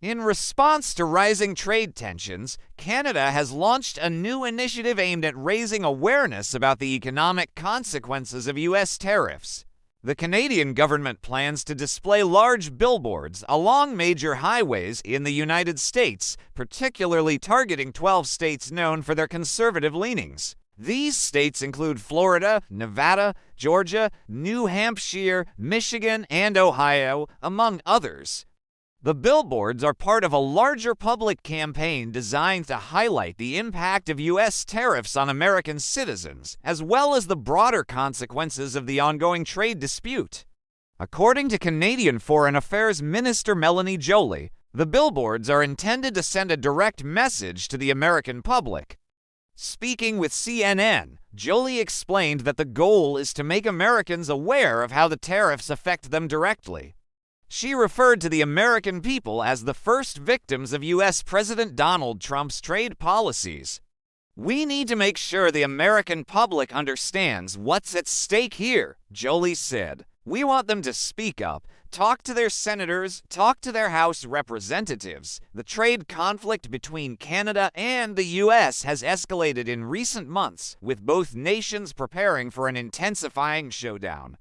In response to rising trade tensions, Canada has launched a new initiative aimed at raising awareness about the economic consequences of U.S. tariffs. The Canadian government plans to display large billboards along major highways in the United States, particularly targeting 12 states known for their conservative leanings. These states include Florida, Nevada, Georgia, New Hampshire, Michigan, and Ohio, among others. The billboards are part of a larger public campaign designed to highlight the impact of U.S. tariffs on American citizens, as well as the broader consequences of the ongoing trade dispute. According to Canadian Foreign Affairs Minister Melanie Joly, the billboards are intended to send a direct message to the American public. Speaking with CNN, Joly explained that the goal is to make Americans aware of how the tariffs affect them directly. She referred to the American people as the first victims of U.S. President Donald Trump's trade policies. "We need to make sure the American public understands what's at stake here," Joly said. "We want them to speak up, talk to their senators, talk to their House representatives. The trade conflict between Canada and the U.S. has escalated in recent months, with both nations preparing for an intensifying showdown.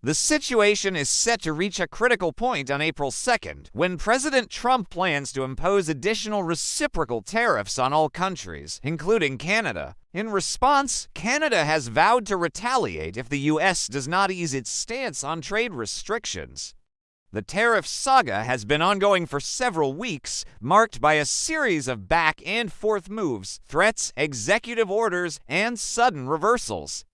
The situation is set to reach a critical point on April 2nd, when President Trump plans to impose additional reciprocal tariffs on all countries, including Canada. In response, Canada has vowed to retaliate if the U.S. does not ease its stance on trade restrictions. The tariff saga has been ongoing for several weeks, marked by a series of back and forth moves, threats, executive orders, and sudden reversals.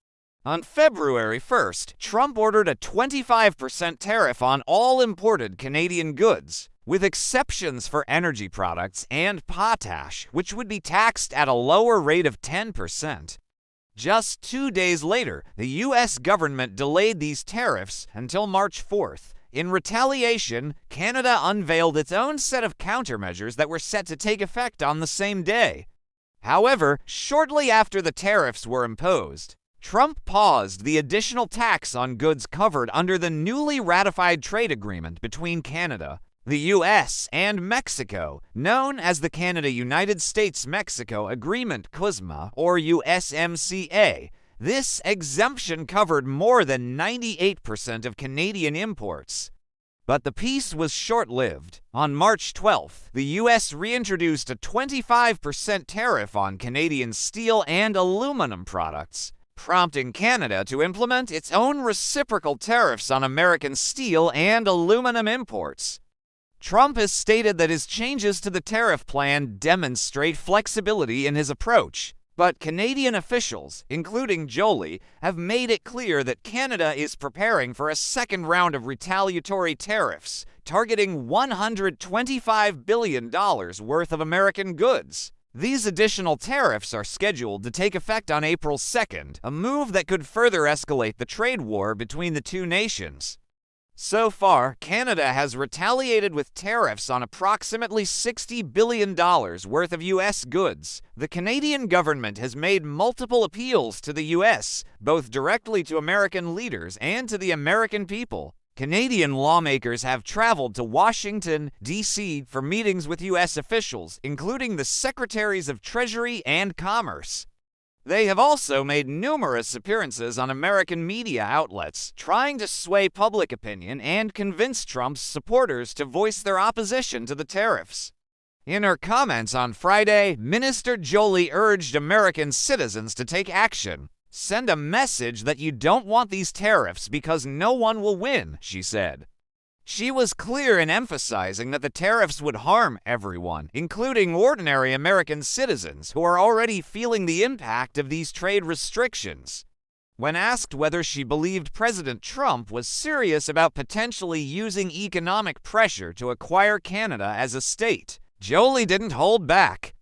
On February 1st, Trump ordered a 25% tariff on all imported Canadian goods, with exceptions for energy products and potash, which would be taxed at a lower rate of 10%. Just 2 days later, the U.S. government delayed these tariffs until March 4th. In retaliation, Canada unveiled its own set of countermeasures that were set to take effect on the same day. However, shortly after the tariffs were imposed, Trump paused the additional tax on goods covered under the newly ratified trade agreement between Canada, the U.S., and Mexico, known as the Canada-United States-Mexico Agreement CUSMA, or USMCA. This exemption covered more than 98% of Canadian imports. But the peace was short-lived. On March 12th, the U.S. reintroduced a 25% tariff on Canadian steel and aluminum products, prompting Canada to implement its own reciprocal tariffs on American steel and aluminum imports. Trump has stated that his changes to the tariff plan demonstrate flexibility in his approach, but Canadian officials, including Joly, have made it clear that Canada is preparing for a second round of retaliatory tariffs, targeting $125 billion worth of American goods. These additional tariffs are scheduled to take effect on April 2nd, a move that could further escalate the trade war between the two nations. So far, Canada has retaliated with tariffs on approximately $60 billion worth of U.S. goods. The Canadian government has made multiple appeals to the U.S., both directly to American leaders and to the American people. Canadian lawmakers have traveled to Washington, D.C. for meetings with U.S. officials, including the Secretaries of Treasury and Commerce. They have also made numerous appearances on American media outlets, trying to sway public opinion and convince Trump's supporters to voice their opposition to the tariffs. In her comments on Friday, Minister Joly urged American citizens to take action. "Send a message that you don't want these tariffs because no one will win," she said. She was clear in emphasizing that the tariffs would harm everyone, including ordinary American citizens who are already feeling the impact of these trade restrictions. When asked whether she believed President Trump was serious about potentially using economic pressure to acquire Canada as a state, Joly didn't hold back.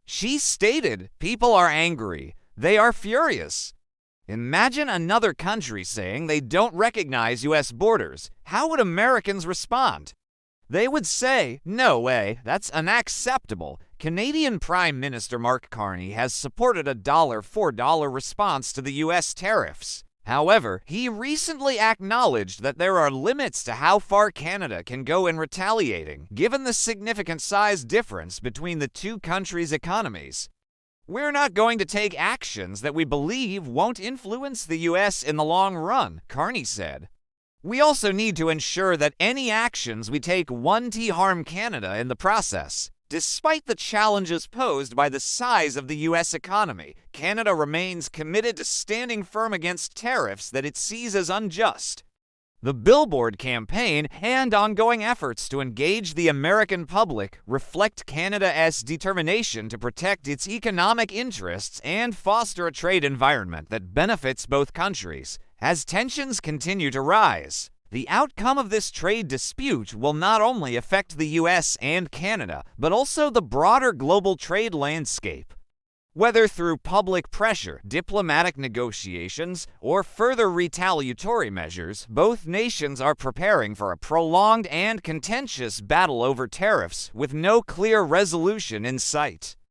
She stated, "People are angry. They are furious. Imagine another country saying they don't recognize U.S. borders. How would Americans respond? They would say, 'No way, that's unacceptable.'" Canadian Prime Minister Mark Carney has supported a $4 response to the U.S. tariffs. However, he recently acknowledged that there are limits to how far Canada can go in retaliating, given the significant size difference between the two countries' economies. "We're not going to take actions that we believe won't influence the U.S. in the long run," Carney said. "We also need to ensure that any actions we take won't harm Canada in the process. Despite the challenges posed by the size of the U.S. economy, Canada remains committed to standing firm against tariffs that it sees as unjust." The Billboard campaign and ongoing efforts to engage the American public reflect Canada's determination to protect its economic interests and foster a trade environment that benefits both countries. As tensions continue to rise, the outcome of this trade dispute will not only affect the U.S. and Canada, but also the broader global trade landscape. Whether through public pressure, diplomatic negotiations, or further retaliatory measures, both nations are preparing for a prolonged and contentious battle over tariffs with no clear resolution in sight.